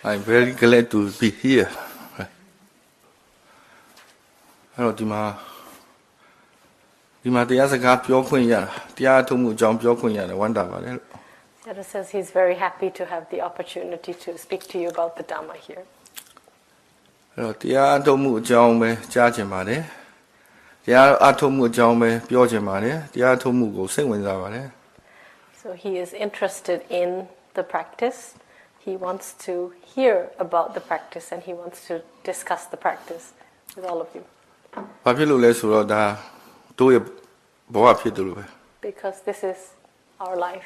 I'm very glad to be here. Hello, Dima. Dima, the other guy, Pure Queen, the other two jump Pure Queen, wonder. Sayadaw says he's very happy to have the opportunity to speak to you about the Dhamma here. Hello, the other two jump, Jajimade. The other two jump, Pure Jimade. The other two go sing with Zavale. So he is interested in the practice. He wants to hear about the practice and he wants to discuss the practice with all of you. Because this is our life.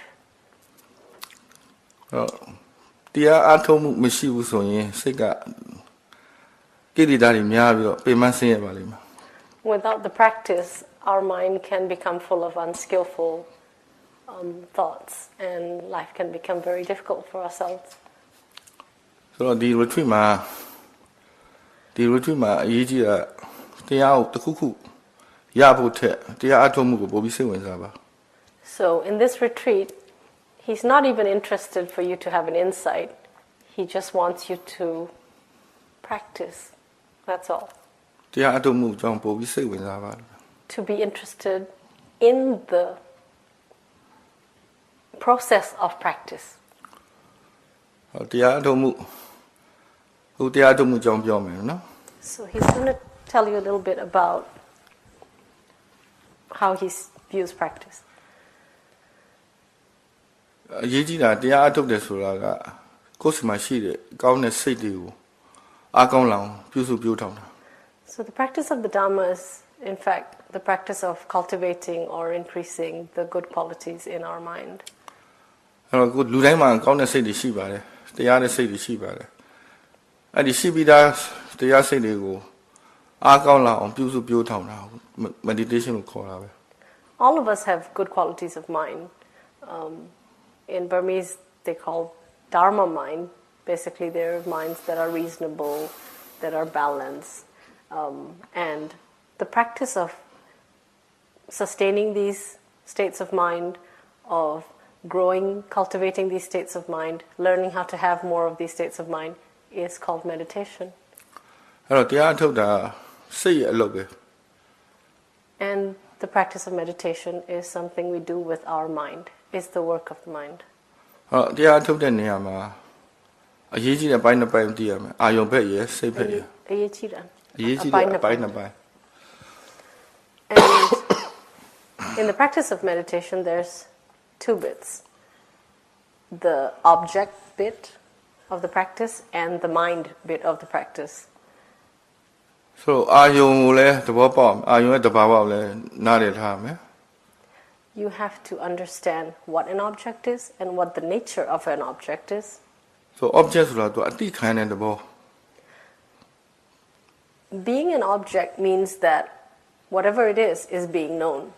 Without the practice, our mind can become full of unskillful thoughts and life can become very difficult for ourselves. So the retreat ma So in this retreat, he's not even interested for you to have an insight. He just wants you to practice. That's all. To be interested in the process of practice. So he's going to tell you a little bit about how he views practice. So the practice of the Dhamma is, in fact, the practice of cultivating or increasing the good qualities in our mind. All of us have good qualities of mind. In Burmese, they call Dharma mind. Basically, they're minds that are reasonable, that are balanced. And the practice of sustaining these states of mind, of growing, cultivating these states of mind, learning how to have more of these states of mind, is called meditation. And the practice of meditation is something we do with our mind. It's the work of the mind. And in the practice of meditation, there's two bits. The object bit of the practice and the mind bit of the practice. So you have to understand what an object is and what the nature of an object is. So object being an object means that whatever it is being known,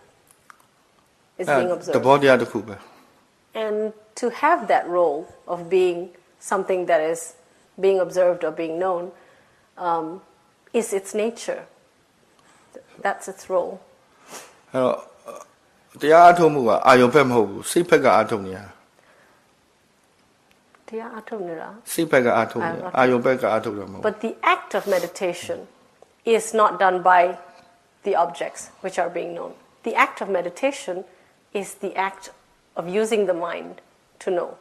is being observed. And to have that role of being something that is being observed or being known is its nature. That's its role. But the act of meditation is not done by the objects which are being known. The act of meditation is the act of using the mind to know.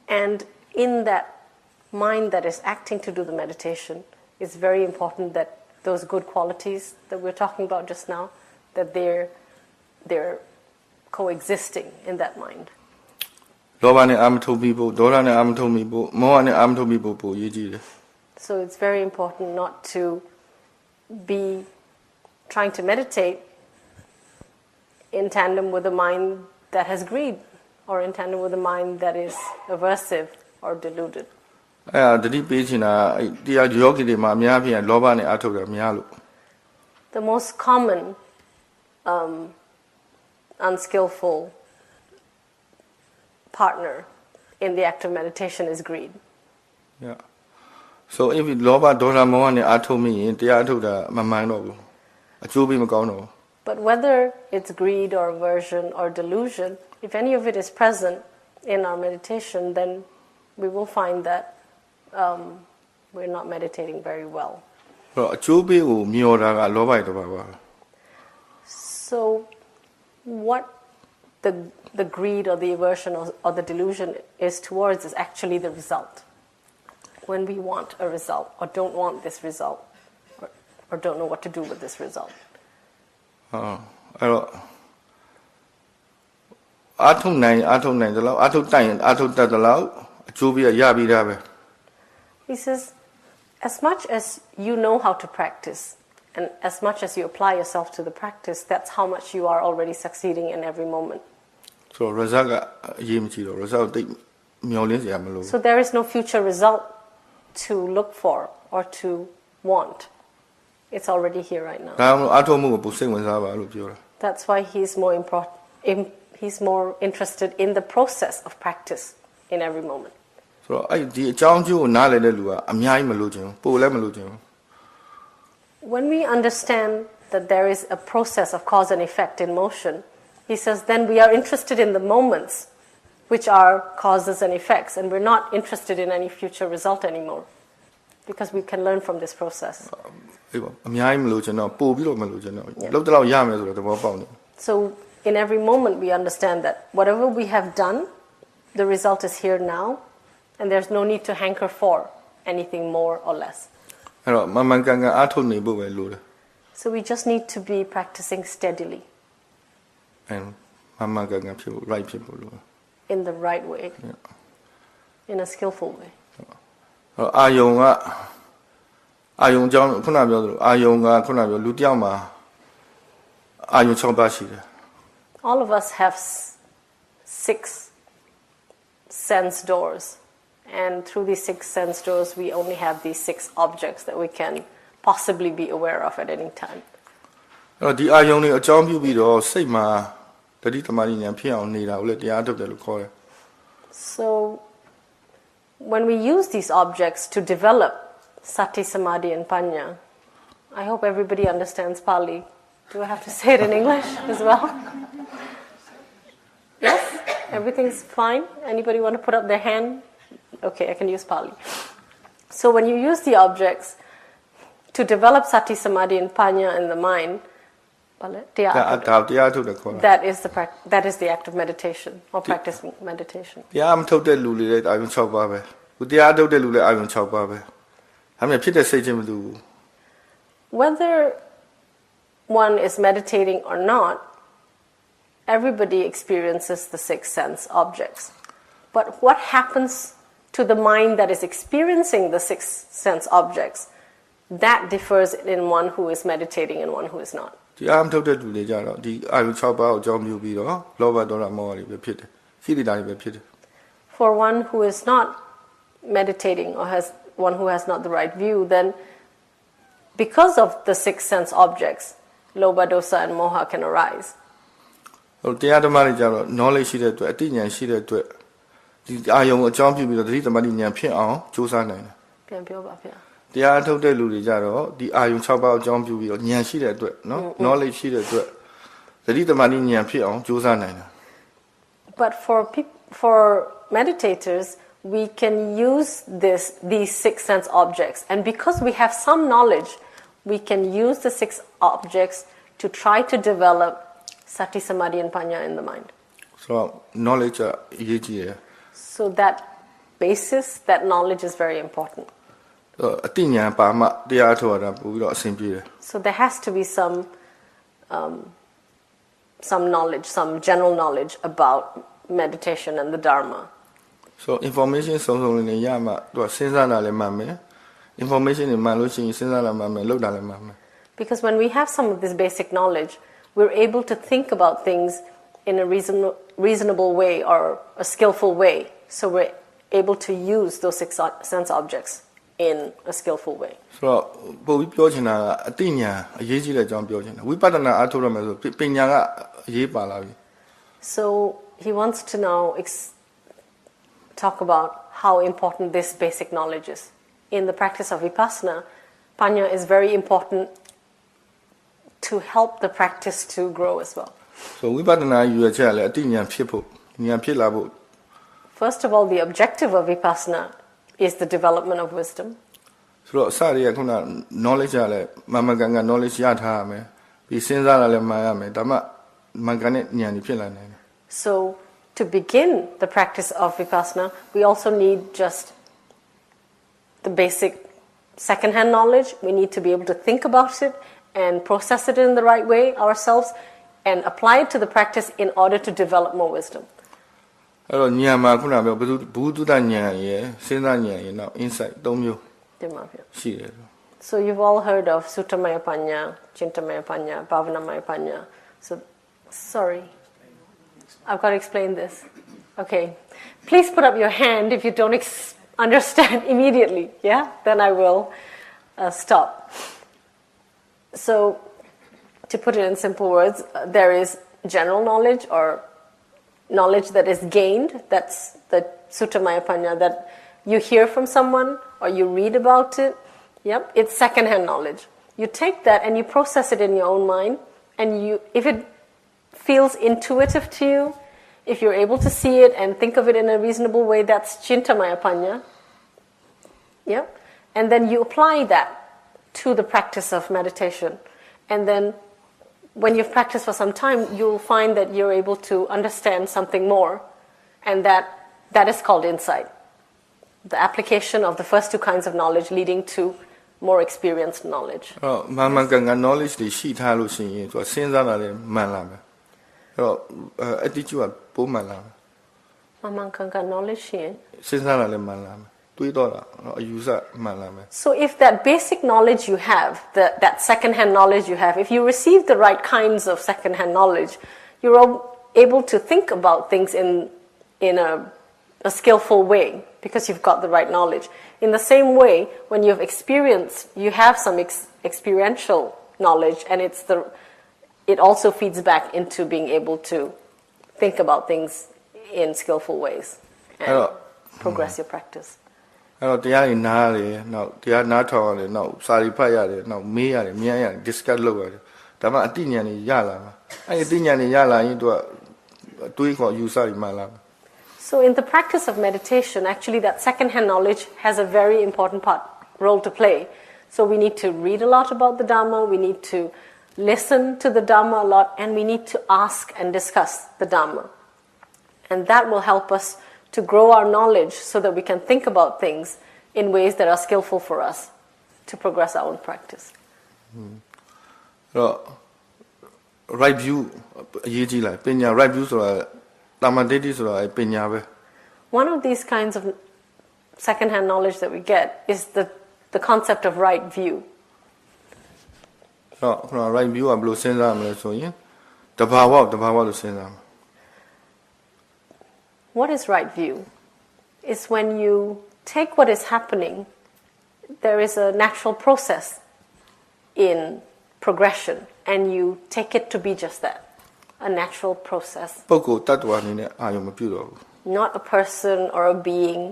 And in that mind that is acting to do the meditation, it's very important that those good qualities that we're talking about just now, that they're coexisting in that mind. So it's very important not to be trying to meditate in tandem with a mind that has greed, or in tandem with a mind that is aversive or deluded. The most common unskillful partner in the act of meditation is greed. Yeah. So if loba dora moha ne atho mi yin taya atho da ma man lo bu. Achu bi ma kaung lo. But whether it's greed or aversion or delusion, if any of it is present in our meditation, then we will find that we're not meditating very well. အကျိုးပေးကိုမျောတာကလောဘရဲ့တစ်ပါးပါ So what the greed or the aversion or the delusion is towards is actually the result. When we want a result or don't want this result or don't know what to do with this result. အဲ့တော့အာထုံနိုင်တယ်လို့အာထုတိုင်အာထုတတ်တယ်လို့အကျိုးပေးရပြီးသားပဲ He says, as much as you know how to practice and as much as you apply yourself to the practice, that's how much you are already succeeding in every moment. So result ကအရေးမကြီးတော့ result တိတ်မျောလင်းစရာမလို So there is no future result to look for or to want. It's already here right now. ဒါမှမဟုတ်အာထုံမှုကိုပုံစိတ်ဝင်စားပါလို့ပြောတာ That's why he's more interested in the process of practice in every moment. ဆိုတော့အဲ့ဒီအကြောင်းကျိုးကိုနားလည်တဲ့လူကအများကြီးမလို့ခြင်းပို့လည်းမလို့ခြင်း When we understand that there is a process of cause and effect in motion, he says then we are interested in the moments which are causes and effects, and we're not interested in any future result anymore because we can learn from this process. အေးပါအများကြီးမလို့ခြင်းတော့ပို့ပြီးတော့မလို့ခြင်းတော့လောက်တော့ရမယ်ဆိုတော့သဘောပေါက်နေ So in every moment we understand that whatever we have done, the result is here now, and there's no need to hanker for anything more or less. အဲ့တော့မမှန်ကန်ကန်အားထုတ်နေဖို့ပဲလိုတယ် So we just need to be practicing steadily အဲ့မမှန်ကန်ကန်ဖြစ်ဖို့ right ဖြစ်ဖို့လိုတယ် in the right way, in a skillful way. အာယုံကြောင့်ခုနပြောသလိုအာယုံကခုနပြောလူတစ်ယောက်မှာအာယုံ6ပါးရှိတယ် All of us have 6 sense doors, and through these 6 sense doors we only have these 6 objects that we can possibly be aware of at any time. အဲ့တော့ဒီအာယုံတွေအကြောင်းပြုပြီးတော့စိတ်မှာတတိသမารိဉာဏ်ဖြစ်အောင်နေတာကိုလည်းတရားထုတ်တယ်လို့ခေါ်တယ် So when we use these objects to develop sati, samadhi and panya, I hope everybody understands Pali. Do I have to say it in English as well? Yes? Everything's fine? Anybody want to put up their hand? Okay, I can use Pali. So when you use the objects to develop sati, samadhi and panya in the mind, that is the act of meditation or practicing meditation. တရားမထုတ်တဲ့လူတွေလည်းအာယုံ6ပါးပဲသူတရားထုတ်တဲ့လူလည်းအာယုံ6ပါးပဲဒါမှဖြစ်တဲ့စိတ်ချင်းမတူဘူး Whether one is meditating or not, everybody experiences the 6 sense objects. But what happens to the mind that is experiencing the 6 sense objects, that differs in one who is meditating and one who is not. တရားမထုတ်တဲ့လူတွေကြတော့ဒီအာယုံ6ပါးကိုအကြောင်းပြုပြီးတော့လောဘဒေါသမောဟတွေပဲဖြစ်တယ်ခိတိတာတွေပဲဖြစ်တယ် For one who is not meditating or one who has not the right view, then because of the 6 sense objects, lobha, dosa and moha can arise. ဟိုတရားဓမ္မတွေကြတော့ knowledge ရှိတဲ့အတွက်အသိဉာဏ်ရှိတဲ့အတွက်ဒီအာယုံအကြောင်းပြုပြီးတော့သတိသမารိဉာဏ်ဖြစ်အောင်ကြိုးစားနိုင်တယ် ပြန်ပြောပါဗျာ တရားထုတ်တဲ့လူတွေကြတော့ဒီအာယုံ6ပါးအကြောင်းပြုပြီးတော့ဉာဏ်ရှိတဲ့အတွက်နော် knowledge ရှိတဲ့အတွက်သတိသမารိဉာဏ်ဖြစ်အောင်ကြိုးစားနိုင်တယ် But for meditators, we can use these 6 sense objects, and because we have some knowledge, we can use the 6 objects to try to develop sati, samadhi and panya in the mind. So knowledge အရေးကြီးတယ် So that basis, that knowledge is very important. အသိဉာဏ်ပါမှတရားထုတ်ရတာပို့ပြီးတော့အဆင်ပြေတယ် So there has to be some knowledge, some general knowledge about meditation and the Dharma. So information စုံစုံလေးနဲ့ရမှသူကစဉ်းစားတာလည်းမှန်မယ် information တွေမှန်လို့ရှိရင်စဉ်းစားတာမှန်မယ်လုပ်တာလည်းမှန်မယ် Because when we have some of this basic knowledge, we're able to think about things in a reasonable way or a skillful way. So we're able to use those 6 sense objects in a skillful way. ဆိုတော့ပို့ပြီးပြောချင်တာကအသိဉာဏ်အရေးကြီးတဲ့အကြောင်းပြောချင်တာဝိပဿနာအားထုတ်ရမယ်ဆိုပညာကအရေးပါလာပြီ So he wants to now talk about how important this basic knowledge is. In the practice of Vipassana, Panya is very important to help the practice to grow as well. So ဝိပဿနာယူရချက်လည်းအတိညာဖြစ်ဖို့ဉာဏ်ဖြစ်လာဖို့ First of all, the objective of Vipassana is the development of wisdom. ဆိုတော့အစတွေကခုန knowledge ရလဲမမကန်ကန် knowledge ရထားရမယ်ပြီးစဉ်းစားတာလည်းမှန်ရမယ်ဒါမှမကန်တဲ့ဉာဏ်ကြီးဖြစ်လာနိုင်တယ် So to begin the practice of Vipassana, we also need just the basic second-hand knowledge. We need to be able to think about it and process it in the right way ourselves and apply it to the practice in order to develop more wisdom. အဲ့တော့ဉာဏ်မှာခုနပြောဘူးတုဒ္ဒဉာဏ်ရယ်စဉ်းစားဉာဏ်ရယ်နောက် insight ၃မျိုးရှိတယ် So you've all heard of Suttamaya Panya, Chintamaya Panya, Bhavanamaya Panya. So, sorry, I've got to explain this. Okay, please put up your hand if you don't understand immediately, yeah? Then I will stop. So, to put it in simple words, there is general knowledge or knowledge that is gained, that's the Suttamaya Panya, that you hear from someone or you read about it. Yep, it's second-hand knowledge. You take that and you process it in your own mind, and if it feels intuitive to you, if you're able to see it and think of it in a reasonable way, that's Chintamaya Panya. Yep, and then you apply that to the practice of meditation, and then when you've practiced for some time, you'll find that you're able to understand something more, and that is called insight. The application of the first two kinds of knowledge leading to more experienced knowledge. မှန်မှန်ကန်ကန် knowledge တွေရှိထားလို့ရှိရင်သူကစဉ်းစားတာလည်းမှန်လာမယ်အဲ့တော့ attitude ကပိုမှန်လာမယ်မှန်မှန်ကန်ကန် knowledge ရှိရင်စဉ်းစားတာလည်းမှန်လာမယ်တွေးတော့တာအယူဆမှန်လာမယ် So if that basic knowledge you have, that second-hand knowledge you have, if you receive the right kinds of second-hand knowledge, you're able to think about things in a skillful way because you've got the right knowledge. In the same way, when you've experienced, you have some experiential knowledge, and it also feeds back into being able to think about things in skillful ways and progress your practice. အဲ့တော့တရားတွေနားရတယ်နောက်တရားနားထောင်ရတယ်နောက်စာရီဖတ်ရတယ်နောက်မေးရတယ်မြင်ရတယ် discuss လုပ်ရတယ်ဒါမှအတိညာဏ်တွေရလာမှာအဲ့ဒီအတိညာဏ်တွေရလာရင်သူကအတွေးခေါ်ယူဆတွေမှန်လာမှာ So in the practice of meditation, actually that second-hand knowledge has a very important role to play. So we need to read a lot about the Dhamma, we need to listen to the Dhamma a lot, and we need to ask and discuss the Dhamma. And that will help us to grow our knowledge so that we can think about things in ways that are skillful for us to progress our own practice. Right view အရေးကြီးလားပညာ right view ဆိုတာTamadetiဆိုတာပညာပဲ One of these kinds of second-hand knowledge that we get is the concept of right view. ဆိုတော့ right view ကဘယ်လိုစဉ်းစားမလဲဆိုရင်တဘာဝလို့စဉ်းစားမှာ What is right view? It's when you take what is happening, there is a natural process in progression, and you take it to be just that, a natural process. ပုဂ္ဂိုလ်တ attva အနေနဲ့အာရုံမပြုတော့ဘူး Not a person or a being,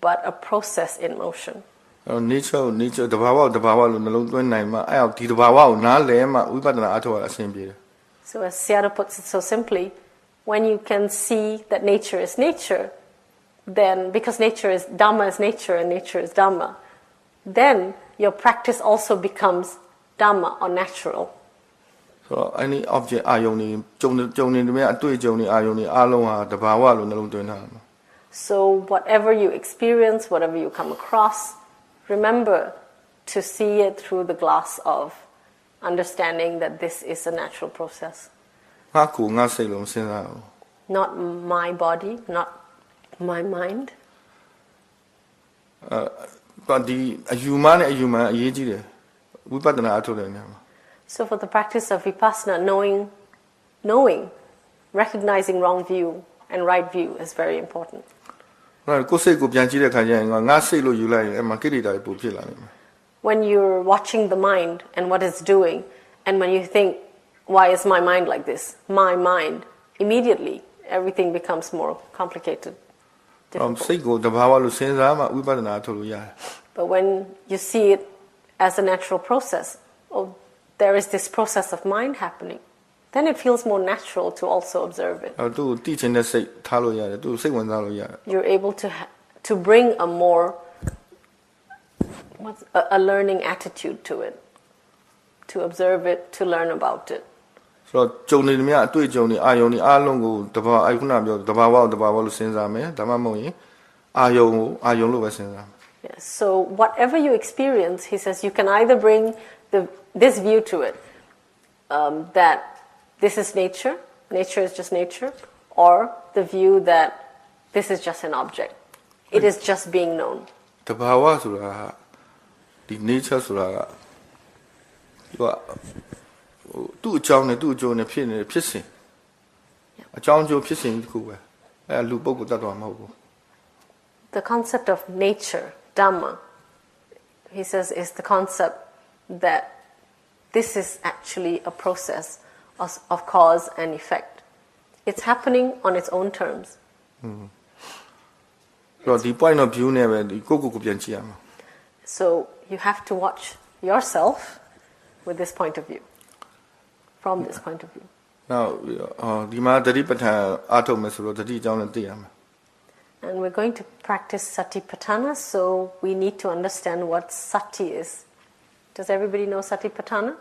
but a process in motion. nature တဘာဝလို့နှလုံးသွင်းနိုင်မှအဲ့ဒီတဘာဝကိုနားလည်မှဝိပဿနာအထောက်အဆင်ပြေတယ် So as Sayadaw puts it so simply, when you can see that nature is nature, then because Dhamma is nature and nature is Dhamma, then your practice also becomes Dhamma or natural. So any object အာယုံတွေကြုံနေတယ်အတွေ့အကြုံတွေအာယုံတွေအလုံးဟာတဘာဝလို့နှလုံးသွင်းထားမှာ So whatever you experience, whatever you come across, remember to see it through the glass of understanding that this is a natural process. ငါကိုငါစိတ်လုံးစဉ်းစားအောင် Not my body, not my mind. ဒီအယူမနဲ့အယူမအရေးကြီးတယ်ဝိပဿနာအထုတ်တဲ့နေရာမှာ So for the practice of Vipassana, knowing, recognizing wrong view and right view is very important. ကိုယ်စိတ်ကိုပြန်ကြည့်တဲ့ခါကျရင်ငါစိတ်လို့ယူလိုက်ရင်အမှကိရိတာတွေပိုဖြစ်လာတယ် When you're watching the mind and what it's doing, and when you think, why is my mind like this? My mind, immediately everything becomes more complicated. Difficult. စိတ်ကိုတဘာဝလို့စဉ်းစားမှဝိပဿနာအထုတ်လို့ရတယ် But when you see it as a natural process, oh, there is this process of mind happening, then it feels more natural to also observe it. You're able to bring a more a learning attitude to it, to observe it, to learn about it. So ကြုံနေသမျှအတွေ့အကြုံတွေအာယုံတွေအားလုံးကိုတဘာအခုနပြောတဘာဝတဘာဝလို့စဉ်းစားမယ်ဒါမှမဟုတ်ရင်အာယုံကိုအာယုံလို့ပဲစဉ်းစားမယ် Yes. So whatever you experience, he says, you can either bring this view to it, that this is nature, nature is just nature, or the view that this is just an object. It is just being known. တဘာဝဆိုတာဒီ nature ဆိုတာကသူ့အကြောင်းနဲ့သူ့အကျိုးနဲ့ဖြစ်နေဖြစ်စဉ်အကြောင်းအကျိုးဖြစ်စဉ်တစ်ခုပဲအဲလူပုဂ္ဂိုလ်တ attva မဟုတ်ဘူး The concept of nature, Dhamma, he says, is the concept that this is actually a process of cause and effect. It's happening on its own terms. So the point of view နဲ့ပဲဒီကိုယ့်ကိုယ်ကိုပြန်ကြည့်ရမှာ So you have to watch yourself with this point of view, from this point of view. Now ဒီမှာသတိပဋ္ဌာန်အားထုတ်မယ်ဆိုတော့သတိအကြောင်းနဲ့သိရမှာ And we're going to practice Satipatthana, so we need to understand what Sati is. Does everybody know Satipatthana?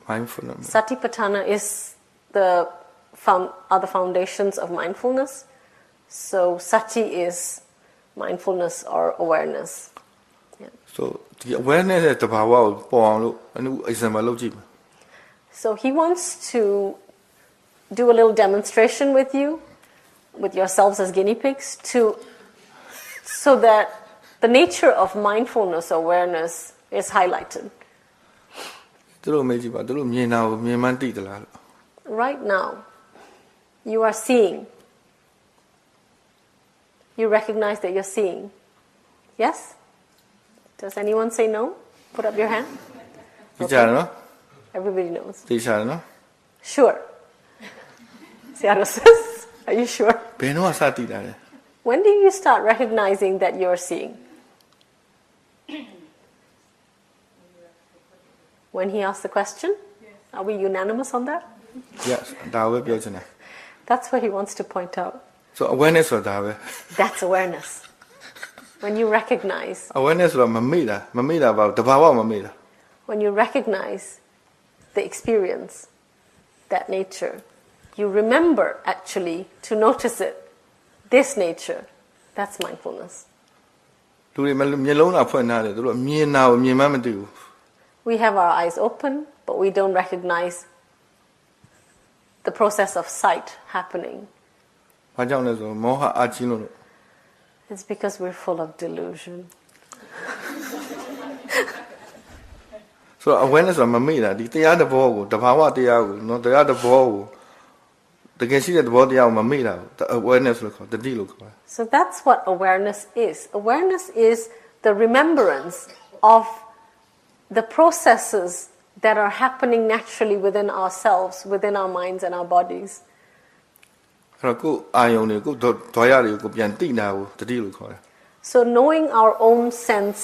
Mindfulness. Satipatthana is are the foundations of mindfulness. So Sati is mindfulness or awareness. Yeah. So the awareness ရဲ့တဘာဝကိုပေါ်အောင်လို့အနု example လုပ်ကြည့်ပါ So he wants to do a little demonstration with you, with yourselves as guinea pigs, so that the nature of mindfulness awareness is highlighted. သူတို့မေးကြည့်ပါသူတို့မြင်တာကိုမြင်မှန်းသိသလားလို့ Right now, you are seeing. You recognize that you're seeing. Yes? Does anyone say no? Put up your hand. သိကြတယ်နော် Everybody knows. သိကြတယ်နော် Sure. Seattle says, are you sure? ဘယ်တော့မှစသိတာလဲ When do you start recognizing that you're seeing? When he asked the question? Yes. Are we unanimous on that? Yes ဒါပဲပြောချင်တယ် That's what he wants to point out. So awareness ဆိုတာဒါပဲ That's awareness. When you recognize. awareness ဆိုတာမမေ့တာပါတဘာဝမမေ့တာ When you recognize the experience, that nature, you remember actually to notice it. This nature, that's mindfulness. လူတွေမျက်လုံးသာဖွင့်ထားတယ်သူတို့မြင်တာကိုမြင်မှမသိဘူး We have our eyes open, but we don't recognize the process of sight happening. ဘာကြောင့်လဲဆိုတော့မောဟအကြီးလို့ It's because we're full of delusion. So awareness ဆိုတာမမေ့တာဒီတရားသဘောကိုတဘာဝတရားကိုနော်တရားသဘောကိုတကယ်ရှိတဲ့သဘောတရားကိုမမေ့တာ awareness လို့ခေါ်တတိလို့ခေါ် So that's what awareness is. Awareness is the remembrance of the processes that are happening naturally within ourselves, within our minds and our bodies. အဲ့တော့ကိုယ်အာယုံတွေကိုဒွါရတွေကိုပြန်သိတာကိုတတိလို့ခေါ်တယ် So knowing our own sense,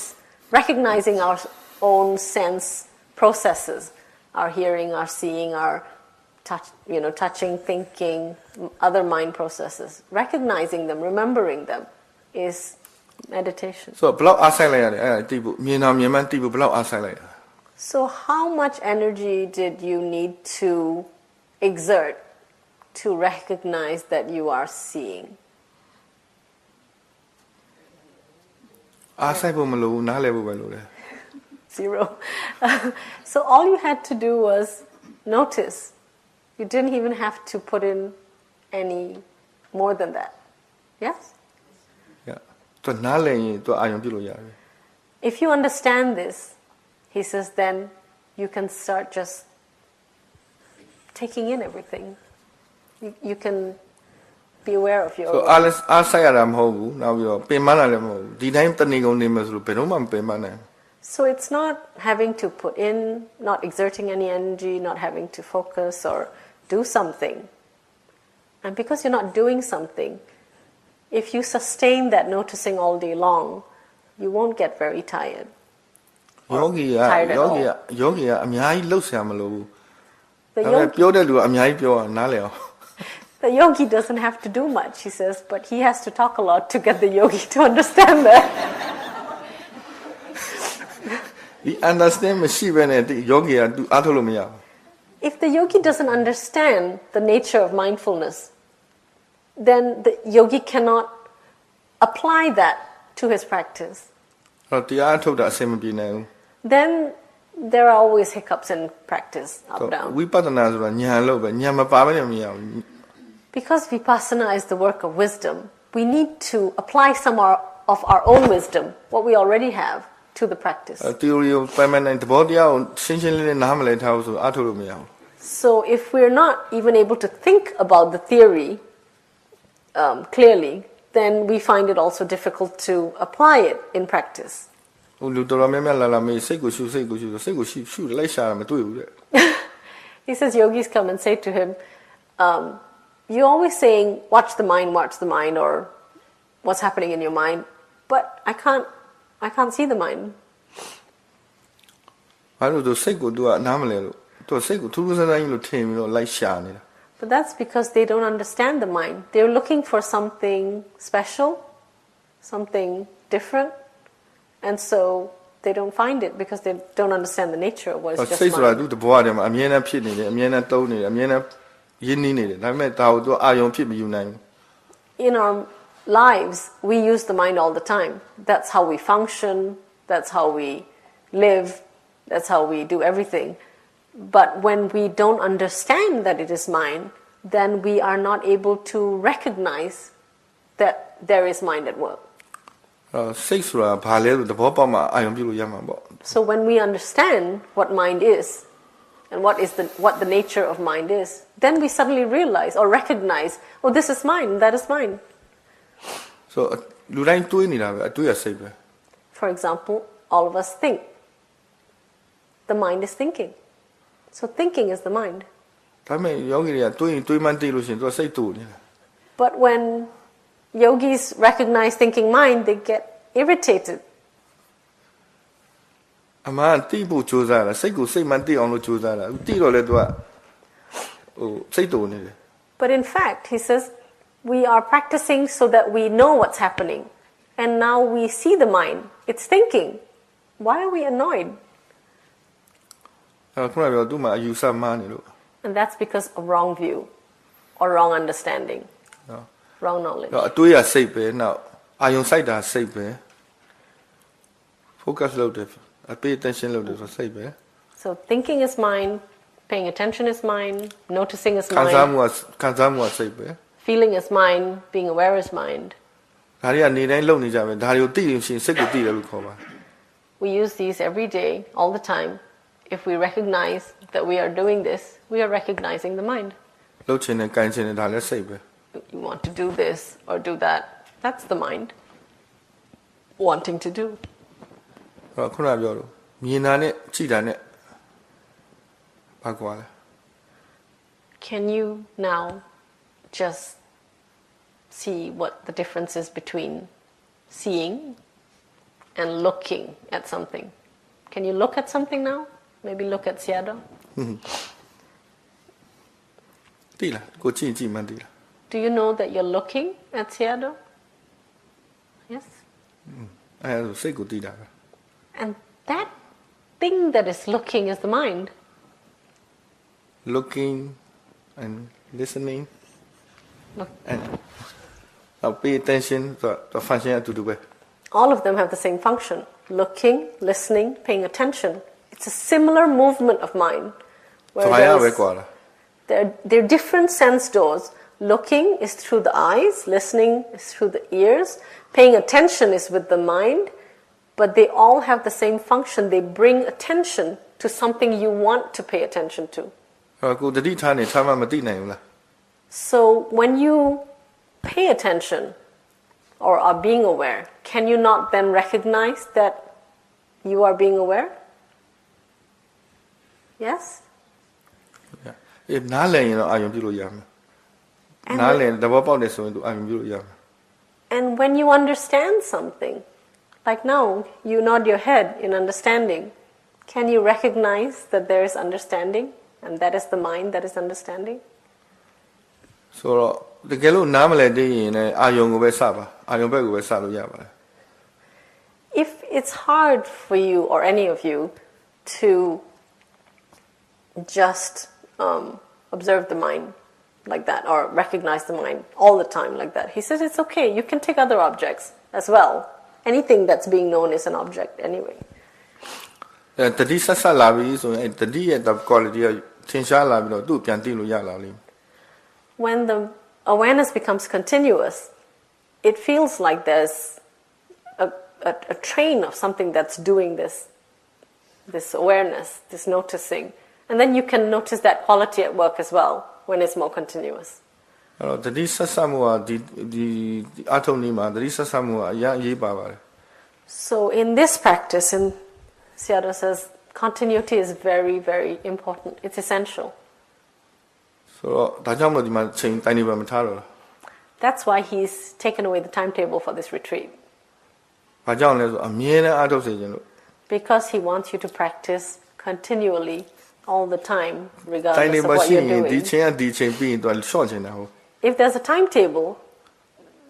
recognizing our own sense processes, our hearing, our seeing, our touching, thinking, other mind processes, recognizing them, remembering them is meditation. So ဘယ်လောက်အားဆိုင်လိုက်ရတယ်အဲ့ဒါသိဖို့မြင်တာမြင်မှန်းသိဖို့ဘယ်လောက်အားဆိုင်လိုက်ရ So how much energy did you need to exert to recognize that you are seeing? အားဆိုင်ဖို့မလိုဘူးနားလည်ဖို့ပဲလိုတယ် Zero. So all you had to do was notice. You didn't even have to put in any more than that. Yes? Yeah သူနားလည်ရင်သူအာယုံပြုလို့ရတယ် If you understand this, he says, then you can start just taking in everything. You can be aware of your So အားဆိုင်ရတာမဟုတ်ဘူးနောက်ပြီးတော့ပင်ပန်းတာလည်းမဟုတ်ဘူးဒီတိုင်းတဏီကုန်နေမှာဆိုလို့ဘယ်တော့မှမပင်ပန်းနိုင် So it's not having to put in, not exerting any energy, not having to focus or do something. And because you're not doing something, if you sustain that noticing all day long, you won't get very tired. or Yogi tired at all. yogi အများကြီးလှုပ်ရှားမလို့ဘူး The ဒါပေမဲ့ yogi, ပြောတဲ့လူကအများကြီးပြောတာနားလည်အောင် the yogi doesn't have to do much, he says, but he has to talk a lot to get the yogi to understand that. ဒီ understand မရှိဘဲနဲ့ဒီ yogi ကသူအားထုတ်လို့မရဘူး If the yogi doesn't understand the nature of mindfulness, then the yogi cannot apply that to his practice. အဲ့တော့တရားအထုတ်တာအဆင်မပြေနိုင်ဘူး Then there are always hiccups in practice, up down. ဝိပဿနာဆိုတာဉာဏ်လို့ပဲဉာဏ်မပါဘဲနဲ့မရဘူး Because Vipassana is the work of wisdom, we need to apply some of our own wisdom, what we already have, to the practice. theory ကိုပိုင်ပိုင်နိုင်သဘောတရားကိုရှင်းရှင်းလင်းလင်းနားမလည်ထားဘူးဆိုအားထုတ်လို့မရဘူး So if we're not even able to think about the theory clearly, then we find it also difficult to apply it in practice. ဟိုလူတော်တော်များများလာမေးစိတ်ကိုရှုစိတ်ကိုရှုစိတ်ကိုရှုလိုက်ရှာတာမတွေ့ဘူးတဲ့ He says yogis come and say to him, you're always saying, watch the mind, or what's happening in your mind, but I can't see the mind. ဘာလို့သူစိတ်ကိုသူကနားမလဲလို့သူစိတ်ကိုထူးထူးဆန်းဆန်းကြီးလို့ထင်ပြီးတော့လိုက်ရှာနေတာ But that's because they don't understand the mind. They're looking for something special, something different, and so they don't find it because they don't understand the nature of what is just စိတ်ဆိုတာ mind. သူတဘောရတယ်မှာအမြဲတမ်းဖြစ်နေတယ်အမြဲတမ်းတုံးနေတယ်အမြဲတမ်းရင်းနှီးနေတယ်ဒါပေမဲ့ဒါကိုသူအာယုံဖြစ်မယူနိုင်ဘူး In our lives, we use the mind all the time. That's how we function, that's how we live, that's how we do everything. But when we don't understand that it is mind, then we are not able to recognize that there is mind at work. စိတ်ဆိုတာဘာလဲလို့သဘောပေါက်မှအာယုံပြုလို့ရမှာပေါ့ So when we understand what mind is and what the nature of mind is, then we suddenly realize or recognize, oh, this is mine, that is mine. so လူတိုင်းတွေးနေတာပဲအတွေးရစိတ်ပဲ For example, all of us think. The mind is thinking. So thinking is the mind. ဒါပေမဲ့ယောဂီတွေကတွေးမှန်းသိလို့ရှိရင်သူကစိတ်တူနေတာ But when yogis recognize thinking mind, they get irritated. အမှန်သိဖို့ကြိုးစားတာစိတ်ကိုစိတ်မှန်းသိအောင်လို့ကြိုးစားတာသိတော့လေသူကဟိုစိတ်တူနေတယ် But in fact, he says, we are practicing so that we know what's happening. And now we see the mind. It's thinking. Why are we annoyed? ခုနကပြောသူ့မှာအယူဆမှားနေလို့ And that's because of wrong view or wrong understanding, နော် wrong knowledge. အတွေးရစိတ်ပဲနောက်အာယုံစိုက်တာစိတ်ပဲ focus လုပ်တယ် pay attention လုပ်တယ်ဆိုစိတ်ပဲ So thinking is mind, paying attention is mind, noticing is ခံစား mind, မှုကစိတ်ပဲ feeling is mind, being aware is mind. ဒါတွေကနေတိုင်းလုပ်နေကြပဲဒါတွေကိုသိရင်ရှင်စိတ်ကိုသိတယ်လို့ခေါ်ပါ We use these every day, all the time. If we recognize that we are doing this, we are recognizing the mind. လုပ်ချင်တယ်၊ကင်ချင်တယ်ဒါလည်းစိတ်ပဲ You want to do this or do that. That's the mind wanting to do. ခုနပြောလို့မြင်တာနဲ့ကြည့်တာနဲ့ဘာကွာလဲ Can you now just see what the difference is between seeing and looking at something? Can you look at something now? Maybe look at Seattle. သိလားကိုကြည့်မှန်းသိလား Do you know that you're looking at Seattle? Yes. အဲ့ဒါစိတ်ကိုသိတာပဲ And that thing that is looking is the mind. looking and listening Look. and pay attention ဆို function အတူတူပဲ All of them have the same function. Looking, listening, paying attention. It's a similar movement of mind. Where ဘာရပဲကွာလား there are different sense doors. Looking is through the eyes, listening is through the ears, paying attention is with the mind, but they all have the same function. They bring attention to something you want to pay attention to. ကိုတတိထားနေထားမှမသိနိုင်ဘူးလား So when you pay attention or are being aware, can you not then recognize that you are being aware? Yes? နားလည်ရင်တော့အာရုံပြုလို့ရမယ်နားလည်သဘောပေါက်တယ်ဆိုရင်သူအာရုံပြုလို့ရမယ် And when you understand something, Like now, you nod your head in understanding. Can you recognize that there is understanding, and that is the mind that is understanding? So, the gelo namale day in Ayong Saba, Ayong Salu Yaba. If it's hard for you or any of you to just observe the mind like that, or recognize the mind all the time like that, he says it's okay. You can take other objects as well. Anything that's being known is an object anyway. When the awareness becomes continuous, it feels like there's a train of something that's doing this awareness, this noticing. And then you can notice that quality at work as well when it's more continuous. So in this practice, Sayadaw says, continuity is very, very important. It's essential. That's why he's taken away the timetable for this retreat. Because he wants you to practice continually, all the time, regardless of what you're doing. If there's a timetable,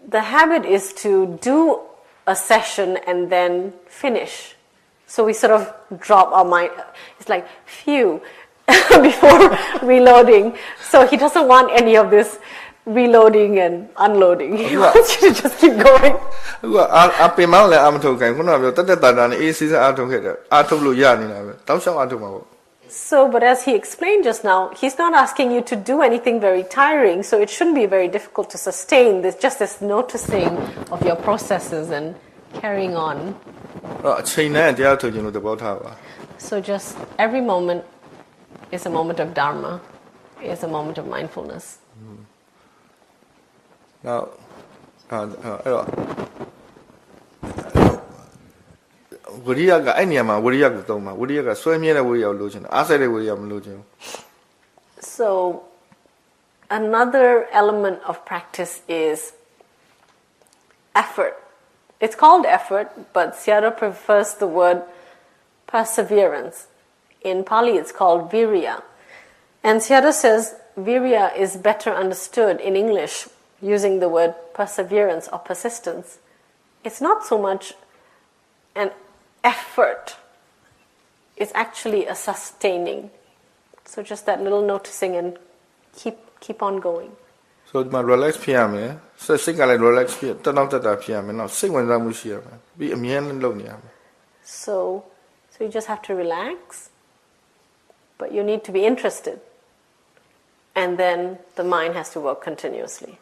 the habit is to do a session and then finish. So we sort of drop our mind. It's like, phew, before reloading. So he doesn't want any of this reloading and unloading. He wants you to just keep going. So, but as he explained just now, he's not asking you to do anything very tiring, so it shouldn't be very difficult to sustain this noticing of your processes and carrying on. So just every moment is a moment of Dharma, is a moment of mindfulness. Now, so another element of practice is effort. It's called effort, but Sayadaw prefers the word perseverance. In Pali it's called virya. And Sayadaw says virya is better understood in English using the word perseverance or persistence. It's not so much an effort. It's actually a sustaining. So just that little noticing and keep on going. So my relax PM, so relax So you just have to relax, but you need to be interested. And then the mind has to work continuously.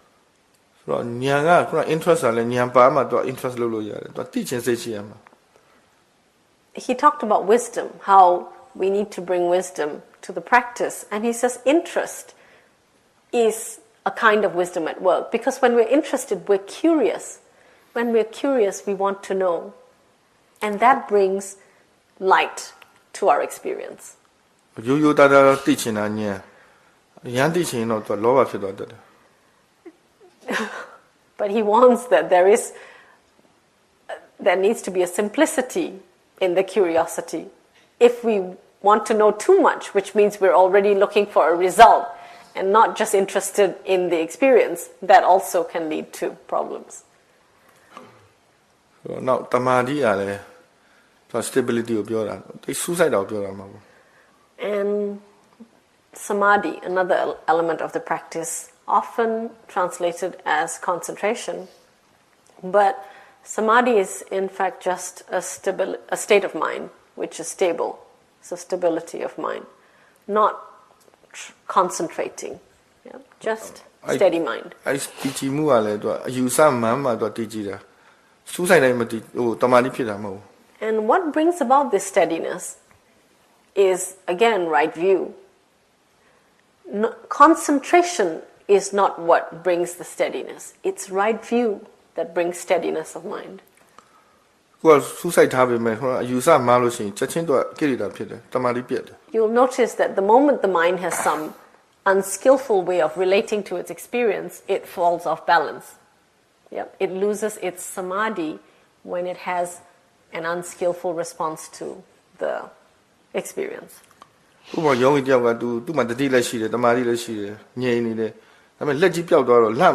He talked about wisdom, how we need to bring wisdom to the practice. And he says interest is a kind of wisdom at work. Because when we're interested, we're curious. When we're curious, we want to know. And that brings light to our experience. But he wants that there needs to be a simplicity in the curiosity. If we want to know too much, which means we're already looking for a result and not just interested in the experience, that also can lead to problems. Now, Tamadi stability of your suicidal. And samadhi, another element of the practice, often translated as concentration. But samadhi is in fact just a state of mind which is stable. So stability of mind, not concentrating, just steady mind. And what brings about this steadiness is, again, right view. Concentration is not what brings the steadiness. It's right view that brings steadiness of mind. You'll notice that the moment the mind has some unskillful way of relating to its experience, it falls off balance. It loses its samadhi when it has an unskillful response to the experience. ဥပမာယောဂီတယောက်ကသူ့မှာတတိလည်းရှိတယ်တမာတိလည်းရှိတယ်ငြိမ်နေတယ်ဒါပေမဲ့လက်ကြီးပြောက်သွားတော့လှ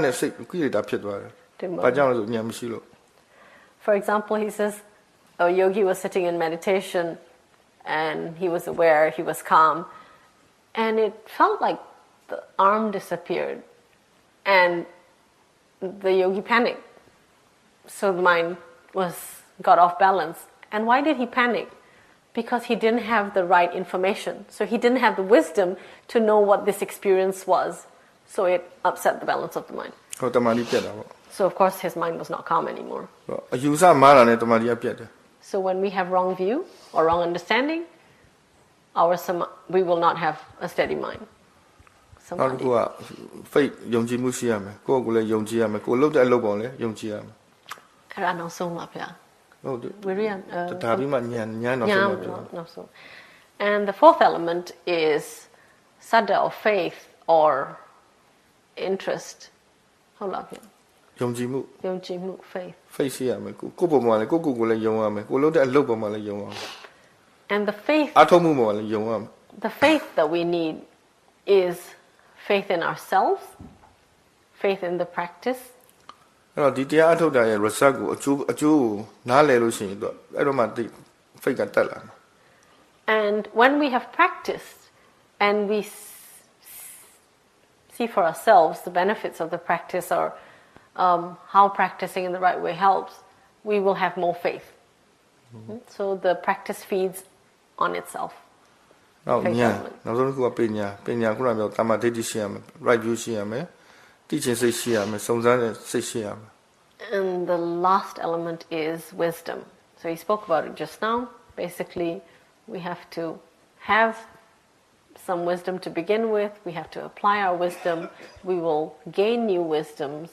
နဲ့စိတ်ကိလေသာဖြစ်သွားတယ်။ဘာကြောင့်လဲဆိုဉာဏ်မရှိလို့ For example, he says a yogi was sitting in meditation and he was aware, he was calm, and it felt like the arm disappeared and the yogi panicked. So the mind got off balance. And why did he panic? Because he didn't have the right information. So he didn't have the wisdom to know what this experience was. So it upset the balance of the mind. So of course his mind was not calm anymore. So when we have wrong view or wrong understanding, we will not have a steady mind. Samadhi. Faith ယုံကြည်မှုရှိရမယ်ကိုယ့်ကိုယ်လည်းယုံကြည်ရမယ်ကိုယ်လုပ်တဲ့အလုပ်ပေါ်လည်းယုံကြည်ရမယ်အဲ့ဒါနောက်ဆုံးပါဗျာဟုတ်တယ် Viriya ဒါပြီးမှဉာဏ်နောက်ဆုံး And the fourth element is saddha or faith or interest ဟုတ်လားဗျာယုံကြည်မှု faith ရှိရမယ်ကိုယ့်ပုံမှာလည်းကိုယ့်ကိုယ်လည်းယုံရမယ်ကိုယ်လုပ်တဲ့အလုပ်ပေါ်မှာလည်းယုံရမယ် And the faith အထောက်မှုပေါ်မှာလည်းယုံရမယ် The faith that we need is faith in ourselves, faith in the practice. အဲ့တော့ဒီတရားအထုတ်တာရဲ့ result ကိုအကျိုးကိုနားလည်လို့ရှိရင်တော့အဲ့တော့မှ faith ကတက်လာမှာ And when we have practiced and we see for ourselves the benefits of the practice or how practicing in the right way helps, we will have more faith. So the practice feeds on itself. နောက်ဆုံးတစ်ခုကပညာခုနကပြောတမာဒိဋ္ဌိရှိရမယ် right view ရှိရမယ်သိချင်စိတ်ရှိရမယ်စုံစမ်းတဲ့စိတ်ရှိရမယ် And the last element is wisdom. So he spoke about it just now. Basically, we have to have some wisdom to begin with. We have to apply our wisdom. We will gain new wisdoms,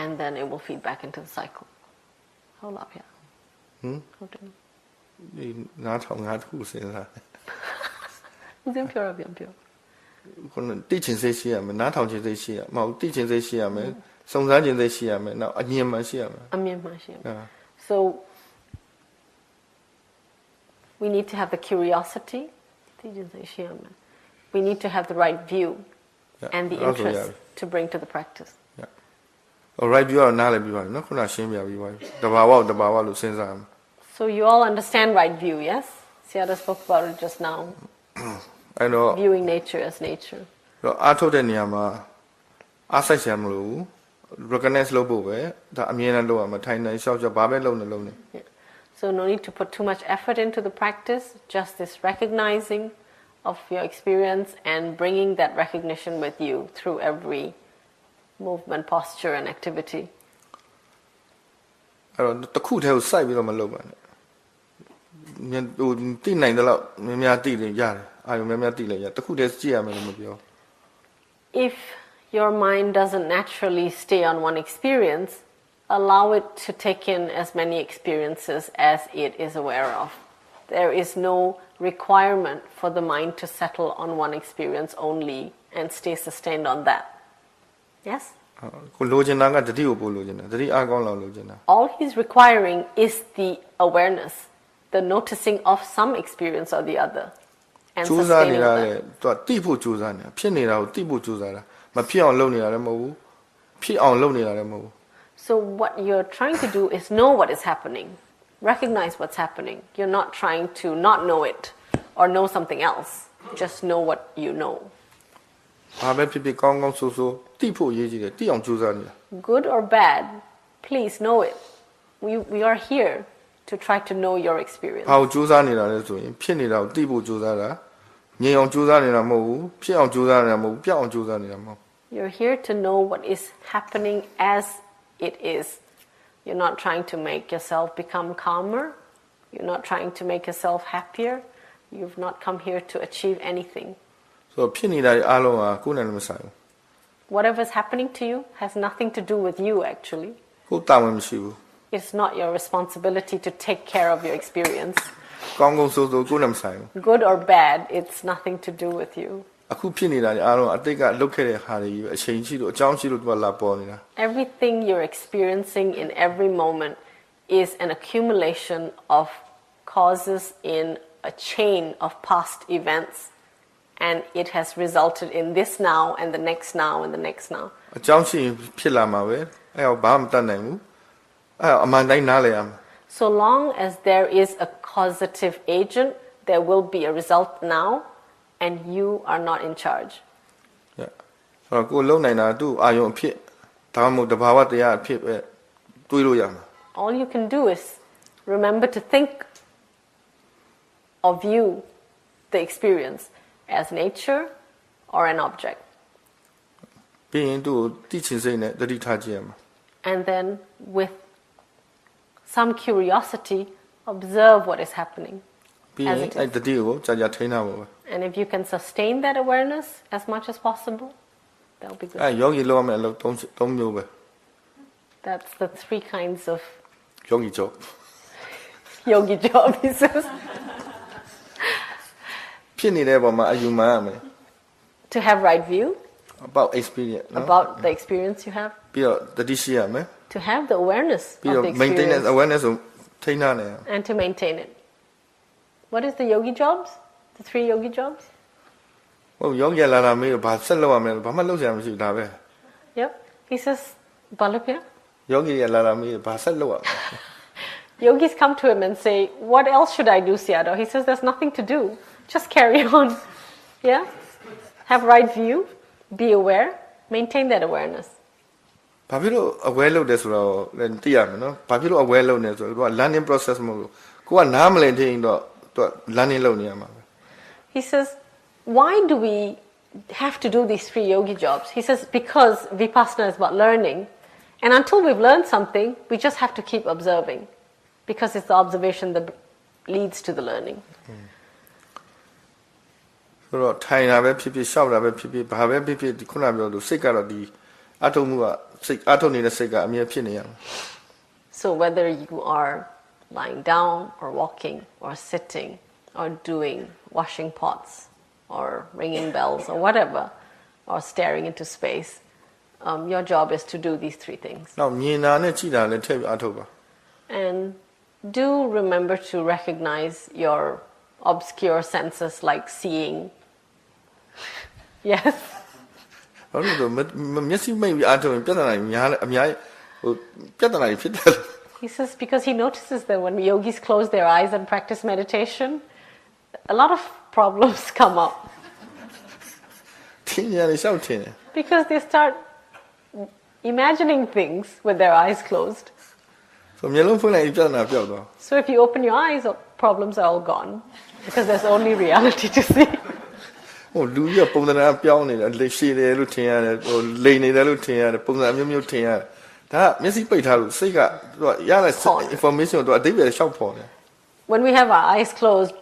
and then it will feed back into the cycle. Hold up here. Hold on. ဒီနားထောင်ငါတစ်ခုစဉ်းစား 무슨 표현이야, 표? 그거는 띠친세 시야면 나타오친 세 시야, 뭐 띠친세 시야면 성산진 세 시야면 나 안면만 시야면. 안면만 시야면. So we need to have the curiosity. 띠친세 시야면. We need to have the right view and the interest to bring to the practice. Right view are 나를 비와, 너 그나 신비야 비와. 더바와로 생산. So you all understand right view, yes? Siada spoke about it just now. I know. Viewing nature as nature. တော့အားထုတ်တဲ့နေရာမှာအားစိုက်ဆရာမလို့ recognize လုပ်ဖို့ပဲဒါအမြဲတမ်းလုပ်ရမှာထိုင်နေရှောက်ရှောက်ဘာပဲလုပ်နေလုပ်နေ So no need to put too much effort into the practice, just this recognizing of your experience and bringing that recognition with you through every movement, posture and activity. အဲ့တော့တစ်ခုတည်းကိုစိုက်ပြီးတော့မလုပ်ပါနဲ့ဟိုတိနိုင်တယ်လို့များတိတယ်ရတယ်အာရုံများတိလည်းရတစ်ခုတည်းကြည့်ရမယ်လို့မပြော If your mind doesn't naturally stay on one experience, allow it to take in as many experiences as it is aware of. There is no requirement for the mind to settle on one experience only and stay sustained on that. Yes? ကိုလိုချင်တာကတတိကိုပို့လိုချင်တာတတိအားကောင်းလောက်လိုချင်တာ All he's requiring is the awareness, the noticing of some experience or the other. And sustaining that. သူကတိဖို့ကြိုးစားနေတာဖြစ်နေတာကိုတိဖို့ကြိုးစားတာမဖြစ်အောင်လုပ်နေတာလည်းမဟုတ်ဘူးဖြစ်အောင်လုပ်နေတာလည်းမဟုတ်ဘူး So what you're trying to do is know what is happening. Recognize what's happening. You're not trying to not know it or know something else. Just know what you know. ဘာပဲဖြစ်ဖြစ်ကောင်းကောင်းဆိုးဆိုးတိဖို့ရေးကြည့်တယ်တိအောင်ကြိုးစားနေတာ Good or bad, please know it. We are here to try to know your experience. ဘာကိုကြိုးစားနေတာလဲဆိုရင်ဖြစ်နေတာကိုတိဖို့ကြိုးစားတာငြိမ်အောင်ကြိုးစားနေတာမဟုတ်ဘူးဖြစ်အောင်ကြိုးစားနေတာမဟုတ်ဘူးပြောက်အောင်ကြိုးစားနေတာမဟုတ် You're here to know what is happening as it is. You're not trying to make yourself become calmer. You're not trying to make yourself happier. You've not come here to achieve anything. ဆိုဖြစ်နေတာတွေအားလုံးကကိုယ်နဲ့လည်းမဆိုင်ဘူး Whatever's happening to you has nothing to do with you actually. ကိုယ်တာဝန်မရှိဘူး It's not your responsibility to take care of your experience. ကောင်းကောင်းဆိုးဆိုးကိုယ်နဲ့မဆိုင်ဘူး Good or bad, it's nothing to do with you. အခုဖြစ်နေတာတွေအားလုံးအတိတ်ကလုတ်ခဲ့တဲ့ဟာတွေကြီးပဲအချိန်ရှိလို့အကြောင်းရှိလို့သူကလာပေါ်နေတာ Everything you're experiencing in every moment is an accumulation of causes in a chain of past events, and it has resulted in this now and the next now and the next now. အကြောင်းရှိရင်ဖြစ်လာမှာပဲအဲ့တော့ဘာမှမတတ်နိုင်ဘူးအဲ့အမှန်တိုင်းနားလည်ရမှာ So long as there is a causative agent, there will be a result now, and you are not in charge. ဆိုတော့ကိုယ်လုံနိုင်တာသူ့အာယုံအဖြစ်ဒါမှမဟုတ်တဘာဝတရားအဖြစ်ပဲတွေးလို့ရမှာ All you can do is remember to think of you, the experience, as nature or an object. ပြီးရင်သူ့ကိုသိချင်စိတ်နဲ့တတိထားကြည့်ရမှာ And then with some curiosity, observe what is happening. ပြီးရင်အဲ့တတိကိုကြာကြာထိန်းထားဖို့ပဲ And if you can sustain that awareness as much as possible, that will be good. အဲ့ယောဂီလောက်ရမယ်အလုပ်၃မျိုးပဲ That's the 3 kinds of ယောဂီjob yogi job, he says. ဖြစ်နေတဲ့ပုံမှာအယူမှန်ရမယ် To have right view about experience နော် about the experience you have. ပြီးတော့တတိရှိရမယ် To have the awareness ပြီး of တော့ the maintenance experience awareness ကိုထိန်းထားနေရ and to maintain it. What is the yogi jobs? The 3 yogi jobs? ဟုတ်ယောဂီလာလာမေးတော့ဘာဆက်လုပ်ရမလဲဘာမှလုပ်စရာမရှိဘူးဒါပဲ Yep. He says, Balapya. ယောဂီလာလာမေးဘာဆက်လုပ်ရမလဲ Yogis come to him and say, what else should I do, Sayadaw? He says, there's nothing to do. Just carry on. Yeah? Have right view, be aware, maintain that awareness. ဘာဖြစ်လို့ aware လုပ်တယ်ဆိုတော့လည်းသိရမယ်နော်ဘာဖြစ်လို့ aware လုပ်နေဆိုတော့သူက learning process မဟုတ်ဘူးကိုကနားမလည်သေးရင်တော့သူက learning လုပ်နေရမှာပဲ He says, why do we have to do these 3 yogi jobs? He says, because Vipassana is about learning. And until we've learned something, we just have to keep observing. Because it's the observation that leads to the learning. ဆိုတော့ထိုင်တာပဲဖြစ်ဖြစ်ရှောက်တာပဲဖြစ်ဖြစ်ဘာပဲဖြစ်ဖြစ်ဒီခုနပြောလို့စိတ်ကတော့ဒီအထုံမှုကစိတ်အထုံနေတဲ့စိတ်ကအမြဲဖြစ်နေရမှာ So whether you are lying down or walking or sitting or doing washing pots or ringing bells or whatever or staring into space, your job is to do these 3 things. နောက်မြင်တာနဲ့ကြည့်တာလည်းထည့်ပြီးအထုပ်ပါ And do remember to recognize your obscure senses like seeing. Yes. ဘာလို့လဲမျက်စိမိတ်ပြီးအထုပ်ရင်ပြဿနာကြီးများအများဟိုပြဿနာကြီးဖြစ်တယ် He says because he notices that when yogis close their eyes and practice meditation, a lot of problems come up. ထင်ရတယ်ရှောက်ထင်တယ် Because they start imagining things with their eyes closed. ဆိုမျက်လုံးဖွင့်လိုက်ပြဿနာပျောက်သွား So if you open your eyes, problems are all gone. Because there's only reality to see. ဟိုလူကြီးကပုံစံပြောင်းနေတာလက်ရှိတယ်လို့ထင်ရတယ်ဟိုလိန်နေတယ်လို့ထင်ရတယ်ပုံစံမျိုးမျိုးထင်ရတယ်ဒါကမျက်စိပိတ်ထားလို့စိတ်ကသူကရတဲ့ information ကိုသူအတိတ်ပဲရှောက်ပေါ်တယ် When we have our eyes closed,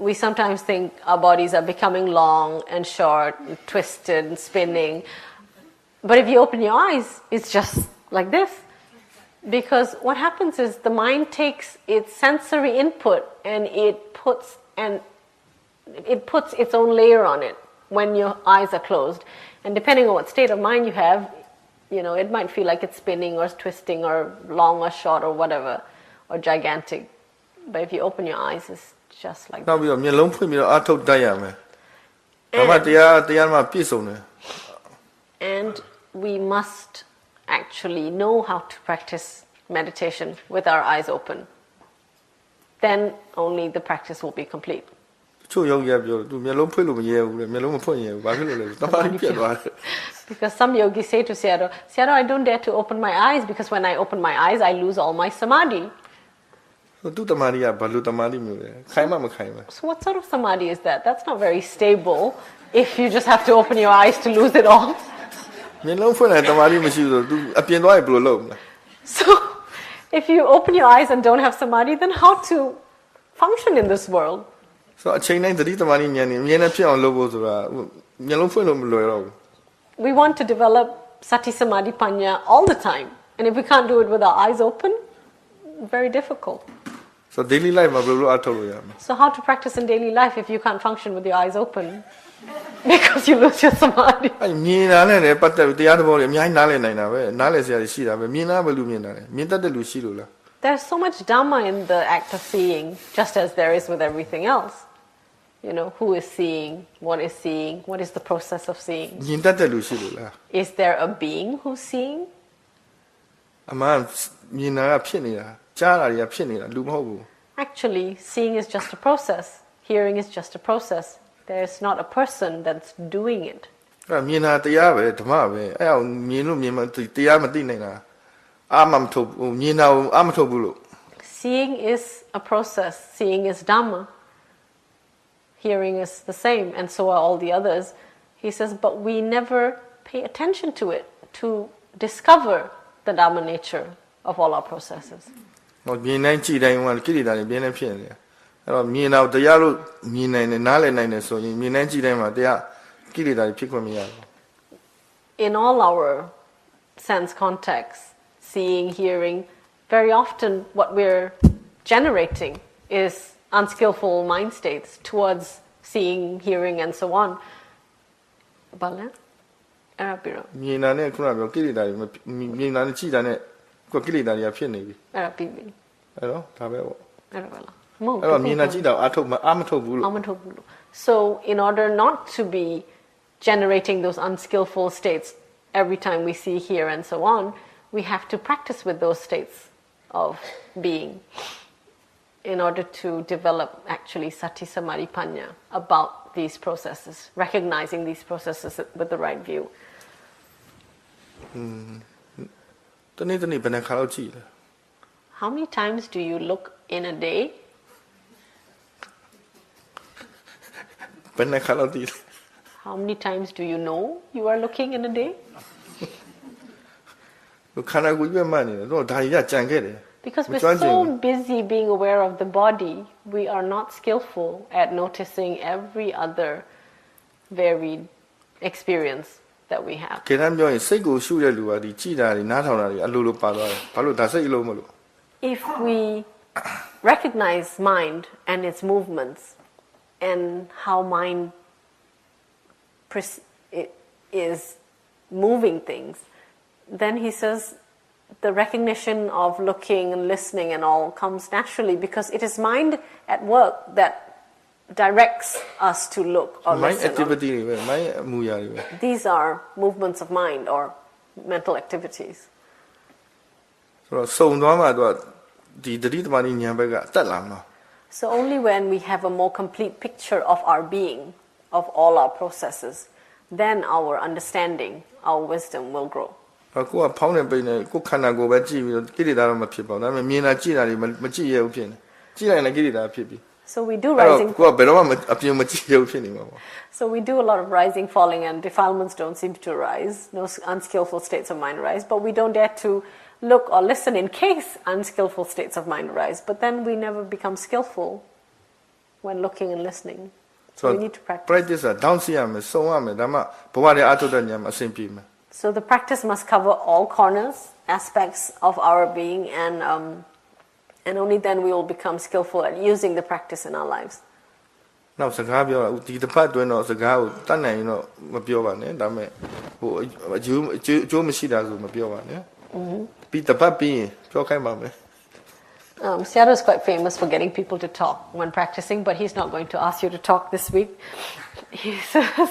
we sometimes think our bodies are becoming long and short, and twisted and spinning. But if you open your eyes, it's just like this. Because what happens is the mind takes its sensory input and it puts its own layer on it when your eyes are closed. And depending on what state of mind you have, you know, it might feel like it's spinning or twisting or long or short or whatever, or gigantic. But if you open your eyes, it's just like နောက်ပြီးတော့မျက်လုံးဖွင့်ပြီးတော့အထုတ်တတ်ရမယ်ဒါမှတရားမှပြည့်စုံတယ် And we must actually know how to practice meditation with our eyes open. Then only the practice will be complete. ချို့ယောဂီကပြောသူမျက်လုံးဖွင့်လို့မရဲဘူးလေမျက်လုံးမဖွင့်ရဲဘူးဘာဖြစ်လို့လဲတမားပြတ်သွားတယ် Because some yogis say to Sayadaw, Sayadaw, I don't dare to open my eyes because when I open my eyes, I lose all my samadhi. သူတမားကဘာလို့တမားမျိုးလဲခိုင်မှမခိုင်ဘူး So what sort of samadhi is that? That's not very stable if you just have to open your eyes to lose it all. မျက်လုံးဖွင့်လိုက်တမားမရှိဘူးဆိုသူအပြင်သွားရင်ဘယ်လိုလုပ်မလဲ So if you open your eyes and don't have samadhi, then how to function in this world? ဆိုတော့အချိန်တိုင်းသတိတမားဉာဏ်နဲ့အမြဲတမ်းဖြစ်အောင်လုပ်ဖို့ဆိုတာမျက်လုံးဖွင့်လို့မလွယ်တော့ဘူး We want to develop sati samadhi panya all the time. And if we can't do it with our eyes open, very difficult. So daily life မှာဘယ်လိုအထုတ်လို့ရမလဲ So how to practice in daily life if you can't function with your eyes open? Because you lose your samadhi. အဲ့မြင်တာနဲ့လည်းပတ်သက်ပြီးတရားတော်တွေအများကြီးနားလည်နိုင်တာပဲနားလည်စရာတွေရှိတာပဲမြင်တာဘယ်လိုမြင်တာလဲမြင်တတ်တဲ့လူရှိလို့လား there's so much Dhamma in the act of seeing, just as there is with everything else. Who is seeing, what is the process of seeing? Is there a being who's seeing? Actually, seeing is just a process. Hearing is just a process. There's not a person that's doing it. Seeing is a process. Seeing is Dhamma. Hearing is the same, and so are all the others. He says, but we never pay attention to it, to discover the Dhamma nature of all our processes. In all our sense contexts, seeing, hearing, very often what we're generating is unskillful mind states towards seeing, hearing, and so on. So in order not to be generating those unskillful states every time we see, hear, and so on, we have to practice with those states of being in order to develop actually sati samadhi panya about these processes, recognizing these processes with the right view. How many times do you look in a day? How many times do you know you are looking in a day? Because we're so busy being aware of the body, we are not skillful at noticing every other varied experience that we have. If we recognize mind and its movements and how mind is moving things, then he says the recognition of looking and listening and all comes naturally, because it is mind at work that directs us to look or listen. These are movements of mind or mental activities. So only when we have a more complete picture of our being, of all our processes, then our understanding, our wisdom will grow. So we do rising. So we do a lot of rising, falling, and defilements don't seem to arise. No unskillful states of mind arise, but we don't dare to look or listen in case unskillful states of mind arise. But then we never become skillful when looking and listening. So we need to practice. So the practice must cover all corners, aspects of our being, and only then we will become skillful at using the practice in our lives. Seattle is quite famous for getting people to talk when practicing, but he's not going to ask you to talk this week. He says,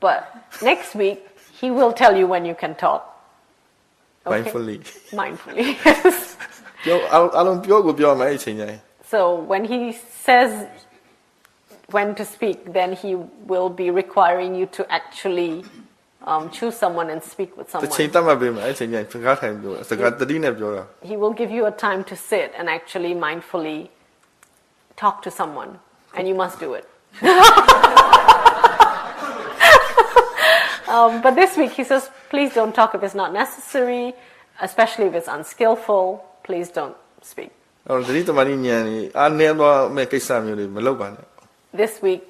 but next week he will tell you when you can talk. Okay? Mindfully. Yes. So when he says when to speak, then he will be requiring you to actually choose someone and speak with someone. He will give you a time to sit and actually mindfully talk to someone, and you must do it. But this week he says, please don't talk if it's not necessary, especially if it's unskillful. Please don't speak. This week,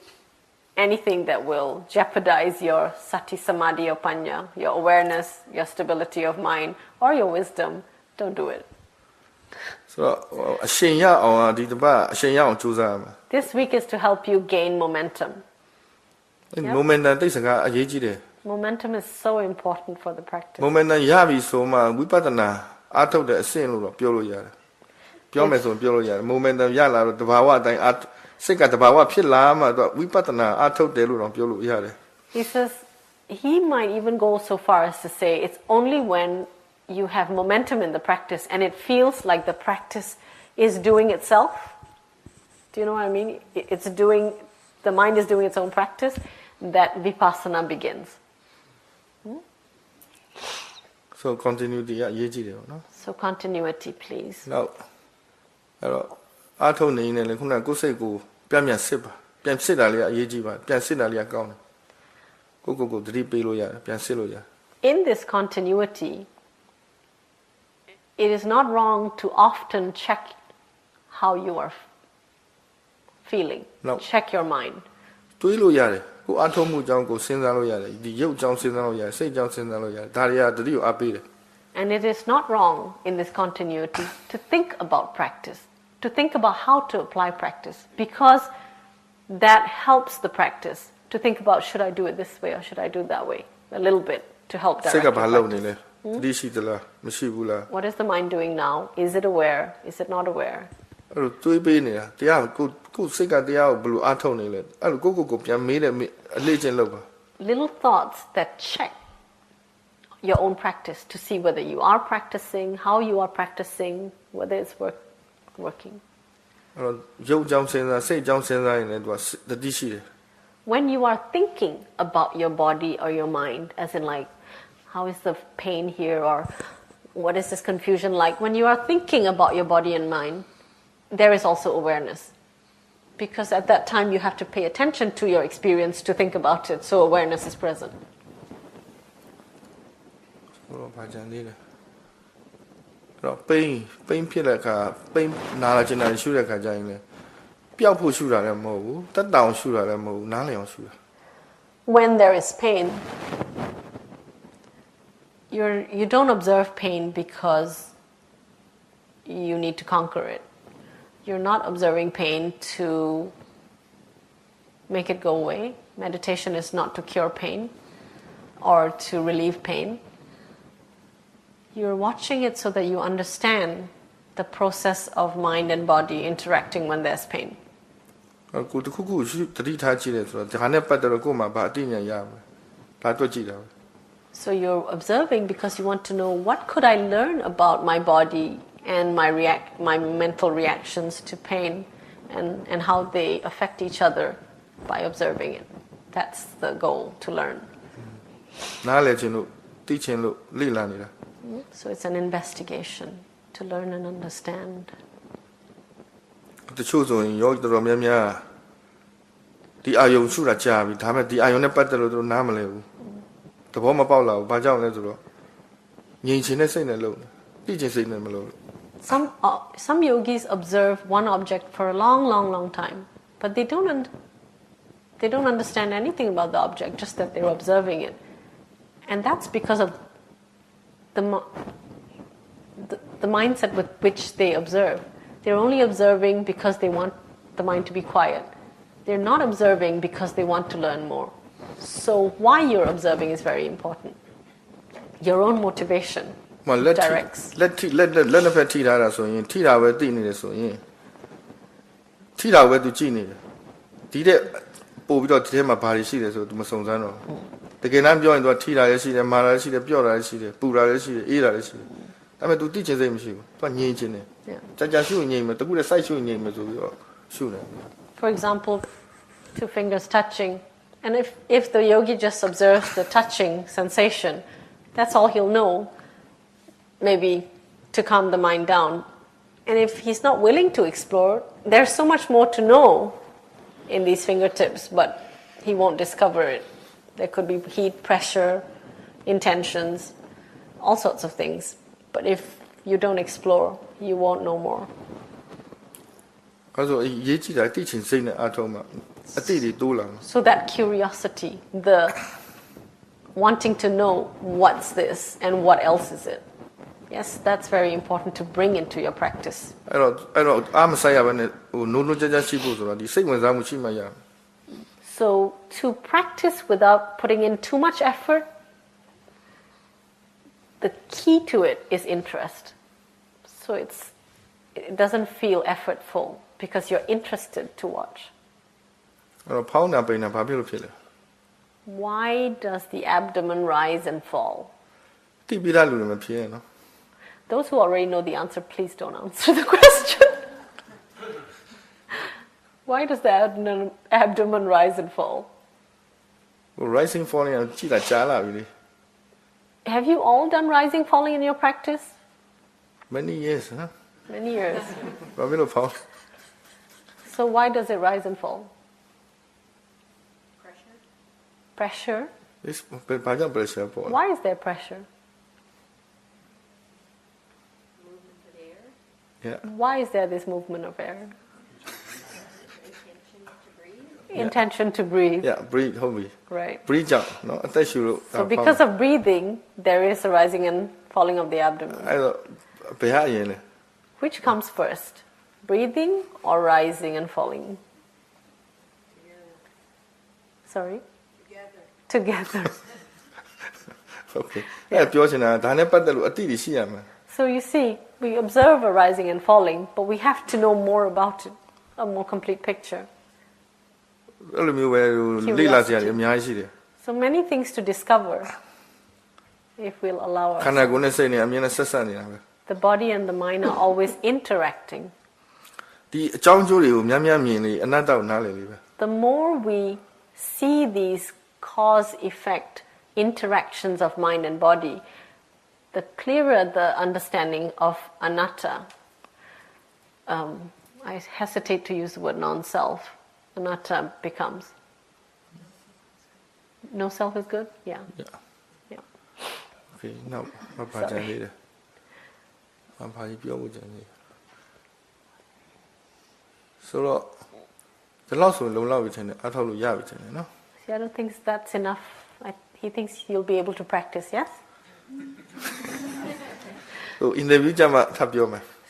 anything that will jeopardize your sati samadhi or panya, your awareness, your stability of mind, or your wisdom, don't do it. This week is to help you gain momentum. Momentum is so important for the practice. အားထုတ်တဲ့အဆင့်လို့တော့ပြောလို့ရတယ်ပြောမယ်ဆိုရင်ပြောလို့ရတယ် momentum ရလာတော့တဘာဝအတိုင်းစိတ်ကတဘာဝဖြစ်လာမှတော့ဝိပဿနာအားထုတ်တယ်လို့တော့ပြောလို့ရတယ် He says he might even go so far as to say it's only when you have momentum in the practice and it feels like the practice is doing itself. Do you know what I mean? It's doing, the mind is doing its own practice, that Vipassana begins. So continuity အရေးကြီးတယ်ပေါ့နော် So continuity, please. နောက်အဲ့တော့အားထုတ်နေနေလေခုနကကိုယ်စိတ်ကိုပြန်စစ်ပါပြန်စစ်တာလေးကအရေးကြီးပါပြန်စစ်တာလေးကကောင်းတယ်ကိုသတိပေးလို့ရတယ်ပြန်စစ်လို့ရတယ် In this continuity, it is not wrong to often check how you are feeling. No. Check your mind. တွေးလို့ရတယ်ကိုအားထုတ်မှုအကြောင်းကိုစဉ်းစားလို့ရတယ်ဒီရုပ်အကြောင်းစဉ်းစားလို့ရတယ်စိတ်အကြောင်းစဉ်းစားလို့ရတယ်ဒါတွေကတတိကိုအားပေးတယ် And it is not wrong in this continuity to think about practice, to think about how to apply practice, because that helps the practice to think about should I do it this way or should I do it that way, a little bit to help direct စိတ်က the ဘာလုပ်နေ practice. လဲတတိရှိသလားမရှိဘူးလား What is the mind doing now? Is it aware? Is it not aware? အဲ့လိုတွေးပေးနေတာတရားကိုစိတ်ကတရားကိုဘယ်လိုအားထုတ်နေလဲအဲ့လိုကိုပြန်မေးတယ်အလေးချင်းလုပ်ပါ Little thoughts that check your own practice to see whether you are practicing, how you are practicing, whether it's working. အဲ့တော့ရုပ်အကြောင်းစဉ်းစားစိတ်အကြောင်းစဉ်းစားရင်လည်းသူကတတိရှိတယ် When you are thinking about your body or your mind, as in like, how is the pain here or what is this confusion like? When you are thinking about your body and mind, there is also awareness. Because at that time you have to pay attention to your experience to think about it, so awareness is present. ဘာကြံသေးလဲတော့ပိန်ဖြစ်တဲ့အခါပိန်နာလာချင်တာရှုတဲ့အခါကျရင်လည်းပျောက်ဖို့ရှုတာလည်းမဟုတ်ဘူးတက်တောင်ရှုတာလည်းမဟုတ်ဘူးနားလည်အောင်ရှုတာ When there is pain, you don't observe pain because you need to conquer it. You're not observing pain to make it go away. Meditation is not to cure pain or to relieve pain. You're watching it so that you understand the process of mind and body interacting when there's pain. ကိုတခုခုရှုတတိထားကြည့်တယ်ဆိုတော့ဒါနဲ့ပတ်သက်တော့ကိုယ်မှာဘာအသိဉာဏ်ရမလဲဒါတွေ့ကြည့်တာပဲ So you're observing because you want to know what could I learn about my body and my mental reactions to pain and how they affect each other by observing it. That's the goal, to learn. နားလည်ခြင်းလို့သိခြင်းလို့လေ့လာနေတာ So it's an investigation to learn and understand. တချို့ဆိုရင်ယောဂီတော်တော်များများဒီအာယုံရှုတာကြာပြီဒါပေမဲ့ဒီအာယုံနဲ့ပတ်သက်လို့သူနားမလဲဘူးသဘောမပေါက်လာဘူးဘာကြောင့်လဲဆိုတော့ငြိမ်ခြင်းနဲ့စိတ်နဲ့လုပ်သိခြင်းစိတ်နဲ့မလုပ် Some yogis observe one object for a long time, but they don't understand anything about the object, just that they're observing it, and that's because of the mindset with which they observe. They're only observing because they want the mind to be quiet. They're not observing because they want to learn more. So why you're observing is very important. Your own motivation directs. Let နှစ်ဖက်ထိထားတာဆိုရင်ထိတာပဲသိနေတယ်ဆိုရင်ထိတာပဲသူကြည့်နေတယ်ဒီတဲ့ပို့ပြီးတော့ဒီထဲမှာဘာတွေရှိတယ်ဆိုသူမစုံစမ်းတော့တကယ်တမ်းပြောရင်သူကထိတာလည်းရှိတယ်မာတာလည်းရှိတယ်ပြော့တာလည်းရှိတယ်ပူတာလည်းရှိတယ်အေးတာလည်းရှိတယ်ဒါပေမဲ့သူသိခြင်းစိတ်မရှိဘူးသူကငြိမ်ခြင်းတယ်ကြာရှုငြိမ်မယ်တကူလည်းစိုက်ရှုငြိမ်မယ်ဆိုပြီးတော့ရှုတယ် For example, two fingers touching, and if the yogi just observes the touching sensation, that's all he'll know, maybe to calm the mind down. And if he's not willing to explore, there's so much more to know in these fingertips, but he won't discover it. There could be heat, pressure, intentions, all sorts of things. But if you don't explore, you won't know more. So that curiosity, the wanting to know what's this and what else is it. Yes, that's very important to bring into your practice. So to practice without putting in too much effort, the key to it is interest. So it doesn't feel effortful because you're interested to watch. Why does the abdomen rise and fall? Those who already know the answer, please don't answer the question. Why does the abdomen rise and fall? Rising, falling, have you all done rising, falling in your practice? Many years, huh? Many years. So why does it rise and fall? Pressure. Pressure? Why is there pressure? Movement of air. Yeah. Why is there this movement of air? Intention to breathe. Yeah, breathe, homie. Right. Breathe out, no? So because of breathing, there is a rising and falling of the abdomen. Which comes first? Breathing or rising and falling? Sorry? Together. Okay. Yeah. So you see, we observe a rising and falling, but we have to know more about it, a more complete picture. Curiosity. So many things to discover if we'll allow ourselves. The body and the mind are always interacting. The more we see these cause-effect interactions of mind and body, the clearer the understanding of anatta. I hesitate to use the word non-self. Anatta becomes. No self is good? Yeah. Yeah. Okay, now, Sorry. So, the last one, no? See, I don't think that's enough. He thinks you'll be able to practice, yes?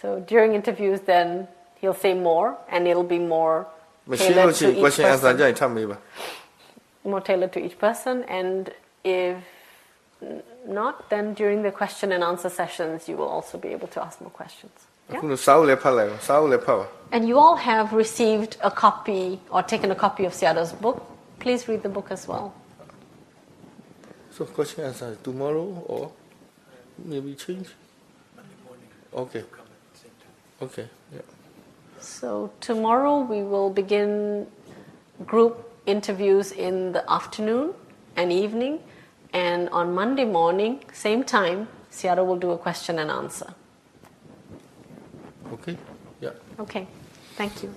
So, during interviews, then he'll say more, and it'll be more tailored to each person. More tailored to each person, and if not, then during the question and answer sessions, you will also be able to ask more questions. Yeah? And you all have received a copy or taken a copy of Seattle's book. Please read the book as well. So question answer tomorrow or maybe change? Monday morning. Okay. Come at the same time. Okay. Yeah. So tomorrow we will begin group interviews in the afternoon and evening, and on Monday morning, same time, Seattle will do a question and answer. Okay. Yeah. Okay. Thank you.